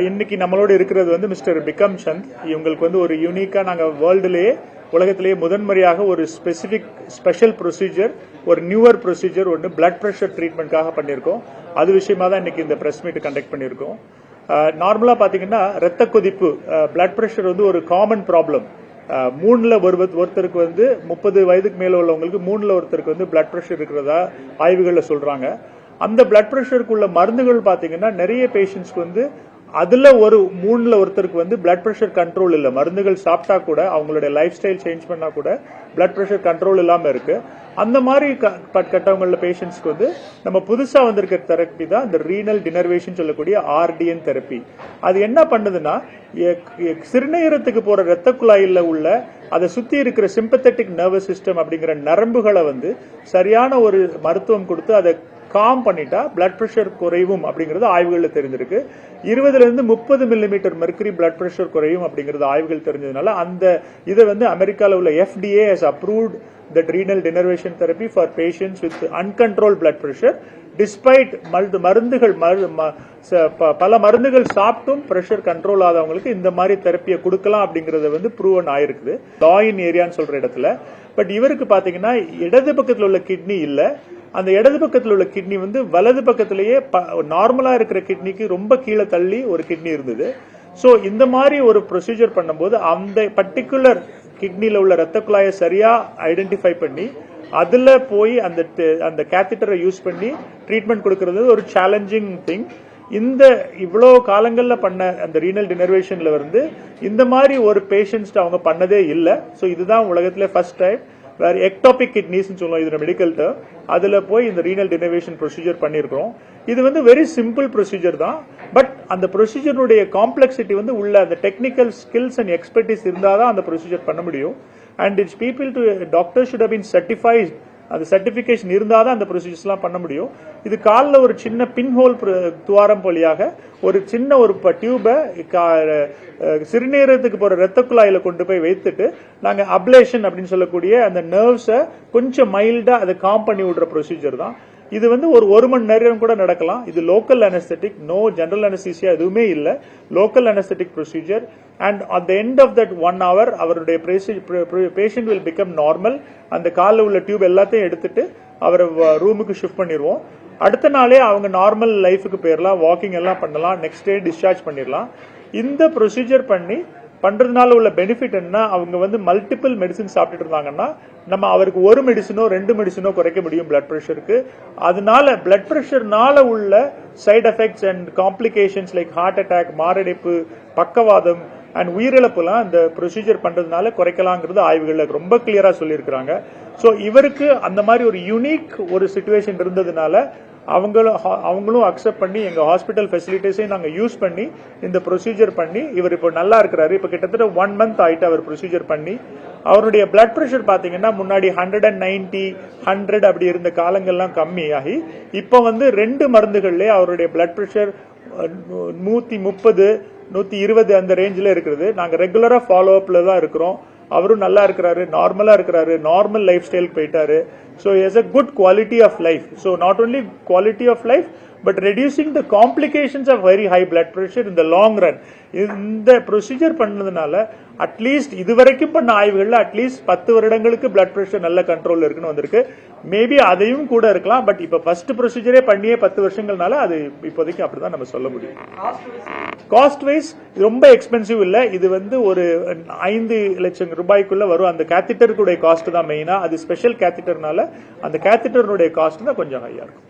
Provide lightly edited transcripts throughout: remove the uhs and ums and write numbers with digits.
இன்னைக்கு நம்மளோட இருக்கிறது வந்து மிஸ்டர் பிகம் சந்த். இவங்களுக்கு வந்து ஒரு யூனிக்கா நாங்கள் வேர்ல்டுலேயே உலகத்திலேயே முதன்முறையாக ஒரு ஸ்பெஷல் ப்ரொசீஜர், ஒரு நியூவர் ப்ரொசீஜர் ஒன்று பிளட் ப்ரெஷர் ட்ரீட்மெண்ட்காக பண்ணியிருக்கோம். அது விஷயமா தான் இன்னைக்கு இந்த பிரஸ் மீட் கண்டக்ட் பண்ணியிருக்கோம். நார்மலாக பார்த்தீங்கன்னா ரத்த கொதிப்பு, பிளட் ப்ரெஷர் வந்து ஒரு காமன் ப்ராப்ளம். மூணுல ஒருத்தருக்கு வந்து 30 வயதுக்கு மேல உள்ளவங்களுக்கு மூணுல ஒருத்தருக்கு வந்து பிளட் ப்ரெஷர் இருக்கிறதா ஆய்வுகளில் சொல்றாங்க. அந்த பிளட் ப்ரெஷருக்குள்ள மருந்துகள் பார்த்தீங்கன்னா நிறைய பேஷண்ட்ஸ்க்கு வந்து அதுல ஒரு மூணுல ஒருத்தருக்கு வந்து பிளட் ப்ரெஷர் கண்ட்ரோல் இல்லை. மருந்துகள் சாப்பிட்டா கூட அவங்களுடைய லைஃப் ஸ்டைல் சேஞ்ச் பண்ணா கூட பிளட் ப்ரெஷர் கண்ட்ரோல் இல்லாம இருக்கு. அந்த மாதிரி கட்டவங்கள பேஷண்ட்ஸ்க்கு வந்து நம்ம புதுசா வந்திருக்கிற தெரப்பி தான் இந்த ரீனல் டினர்வேஷன் சொல்லக்கூடிய RDN தெரப்பி. அது என்ன பண்ணுதுன்னா, சிறுநீரத்துக்கு போற ரத்த குழாயில உள்ள அதை சுத்தி இருக்கிற சிம்பத்தட்டிக் நர்வஸ் சிஸ்டம் அப்படிங்கிற நரம்புகளை வந்து சரியான ஒரு மருத்துவம் கொடுத்து அதை காம் பண்ணிட்டா பிளட் பிரஷர் குறையும் அப்படிங்கிறது ஆய்வுகளில் தெரிஞ்சிருக்கு. 20 to 30 millimetre mercury blood pressure குறையும் அப்படிங்கிறது ஆய்வுகள் தெரிஞ்சதுனால அந்த இதை வந்து அமெரிக்காவில் உள்ள FDA has approved that renal denervation therapy for patients with uncontrolled blood pressure despite மருந்துகள் பல மருந்துகள் சாப்பிட்டும் பிரஷர் கண்ட்ரோல் ஆதவங்களுக்கு இந்த மாதிரி தெரப்பியை கொடுக்கலாம் அப்படிங்கறது வந்து ப்ரூவன் ஆயிருக்குது லாயின் ஏரியான்னு சொல்ற இடத்துல. பட் இவருக்கு பாத்தீங்கன்னா இடது பக்கத்தில் உள்ள கிட்னி இல்ல, அந்த இடது பக்கத்தில் உள்ள கிட்னி வந்து வலது பக்கத்திலேயே நார்மலா இருக்கிற கிட்னிக்கு ரொம்ப கீழே தள்ளி ஒரு கிட்னி இருந்தது. சோ இந்த மாதிரி ஒரு ப்ரொசீஜர் பண்ணும்போது அந்த பர்டிகுலர் கிட்னில உள்ள ரத்த குழாயை சரியா ஐடென்டிஃபை பண்ணி அதுல போய் அந்த கேத்தட்டரை யூஸ் பண்ணி ட்ரீட்மெண்ட் கொடுக்கறது ஒரு சேலஞ்சிங் திங். இந்த இவ்வளவு காலங்கள்ல பண்ண அந்த ரீனல் டினர்வேஷன்ல வந்து இந்த மாதிரி ஒரு பேஷண்ட்ஸ் அவங்க பண்ணதே இல்லை. சோ இதுதான் உலகத்திலே ஃபர்ஸ்ட் டைம் வேற எக்டாபிக் கிட்னிஸ் சொல்லுவோம் இது மெடிக்கல் டேர்ம். அதுல போய் இந்த ரீனல் டினர்வேஷன் ப்ரொசீஜர் பண்ணிருக்கோம். இது வந்து வெரி சிம்பிள் ப்ரொசீஜர் தான். பட் அந்த ப்ரொசீஜருடைய காம்ப்ளெக்சிட்டி வந்து உள்ள அந்த டெக்னிக்கல் ஸ்கில்ஸ் அண்ட் எக்ஸ்பர்டீஸ் இருந்தாதான் அந்த ப்ரொசீஜர் பண்ண முடியும். And it's people to doctor should have been certified. அந்த சர்டிபிகேஷன் இருந்தாதான் அந்த ப்ரொசீஜர்ஸ் எல்லாம் பண்ண முடியும். இது காலில் ஒரு சின்ன பின்ஹோல் துவாரம் போலியாக ஒரு சின்ன ஒரு டியூபை சிறுநீரத்துக்கு போற ரத்த குழாயில கொண்டு போய் வைத்துட்டு நாங்க அப்லேஷன் அப்படின்னு சொல்லக்கூடிய அந்த நர்வ்ஸை கொஞ்சம் மைல்டா அதை காம் பண்ணி விடுற ப்ரொசீஜர் தான். இது வந்து ஒரு மணி நேரம் கூட நடக்கலாம். இது local anaesthetic, no general anaesthesia எதுவுமே இல்லை, local anaesthetic procedure. And at the end of that 1 hour அவருடைய பேஷண்ட் வில் பிகம் நார்மல். அந்த காலில் உள்ள டியூப் எல்லாத்தையும் எடுத்துட்டு அவரை ரூமுக்கு ஷிஃப்ட் பண்ணிடுவோம். அடுத்த நாளே அவங்க நார்மல் லைஃபுக்கு போயிடலாம், வாக்கிங் எல்லாம் பண்ணலாம், நெக்ஸ்ட் டே டிஸ்சார்ஜ் பண்ணிடலாம். இந்த ப்ரொசீஜர் பண்றதுனால உள்ள பெனிஃபிட் என்ன, அவங்க வந்து மல்டிபிள் மெடிசின் சாப்பிட்டு இருந்தாங்கன்னா நம்ம அவருக்கு ஒரு மெடிசனோ 2 மெடிசனோ குறைக்க முடியும் பிளட் பிரஷருக்கு. அதனால பிளட் பிரஷர்னால உள்ள side effects and complications like heart attack, மாரடைப்பு, பக்கவாதம் அண்ட் உயிரிழப்புலாம் இந்த ப்ரொசீஜர் பண்றதுனால குறைக்கலாங்கிறது ஆய்வுகள்ல ரொம்ப கிளியரா சொல்லியிருக்கிறாங்க. ஸோ இவருக்கு அந்த மாதிரி ஒரு யூனிக் ஒரு சிச்சுவேஷன் இருந்ததுனால அவங்களும் அக்செப்ட் பண்ணி எங்க ஹாஸ்பிட்டல் ஃபெசிலிட்டிஸையும் நாங்கள் யூஸ் பண்ணி இந்த ப்ரொசீஜர் பண்ணி இவர் இப்போ நல்லா இருக்கிறாரு. இப்போ கிட்டத்தட்ட 1 month ஆயிட்டு அவர் ப்ரொசீஜர் பண்ணி. அவருடைய பிளட் பிரஷர் பாத்தீங்கன்னா முன்னாடி 190, 100 அப்படி இருந்த காலங்கள்லாம் கம்மி ஆகி இப்போ வந்து 2 மருந்துகள்லேயே அவருடைய பிளட் பிரஷர் 130, 120 அந்த ரேஞ்சில் இருக்கிறது. நாங்கள் ரெகுலரா ஃபாலோ அப்ல தான் இருக்கிறோம். அவரும் நல்லா இருக்கிறாரு, நார்மலா இருக்கிறாரு, நார்மல் லைஃப் ஸ்டைலுக்கு போயிட்டாரு. So he has a good quality of life. So not only quality of life but reducing the complications of very high blood pressure in the long run. இந்த ப்ரொசீஜர் பண்ணதுனால அட்லீஸ்ட் இதுவரைக்கும் பண்ண ஆய்வுகள்ல at least 10 வருடங்களுக்கு blood pressure நல்ல control இருக்குன்னு வந்திருக்கு. Maybe அதையும் கூட இருக்கலாம். பட் இப்ப ஃபர்ஸ்ட் ப்ரொசீஜரே பண்ணியே 10 வருஷங்கள்னால அது இப்போதைக்கு அப்படிதான் நம்ம சொல்ல முடியும். காஸ்ட் வைஸ் ரொம்ப எக்ஸ்பென்சிவ் இல்ல. இது வந்து ஒரு 5 லட்சம் ரூபாய்க்குள்ள வரும். அந்த கேத்தட்டருடைய காஸ்ட் தான் மெயினா. அது ஸ்பெஷல் கேத்தட்டர்னால அந்த கேத்தட்டருடைய காஸ்ட் தான் கொஞ்சம் ஹையா இருக்கும்.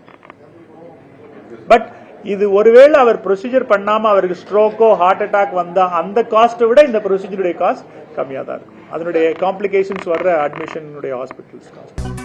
பட் இது ஒருவேளை அவர் ப்ரொசீஜர் பண்ணாம அவருக்கு ஸ்ட்ரோக்கோ ஹார்ட் அட்டாக் வந்தா அந்த காஸ்ட்டை விட இந்த ப்ரொசீஜருடைய காஸ்ட் கம்மியா தான் இருக்கும். அதனுடைய காம்ப்ளிகேஷன்ஸ் வர்ற அட்மிஷனுடைய ஹாஸ்பிட்டல்ஸ் காஸ்ட்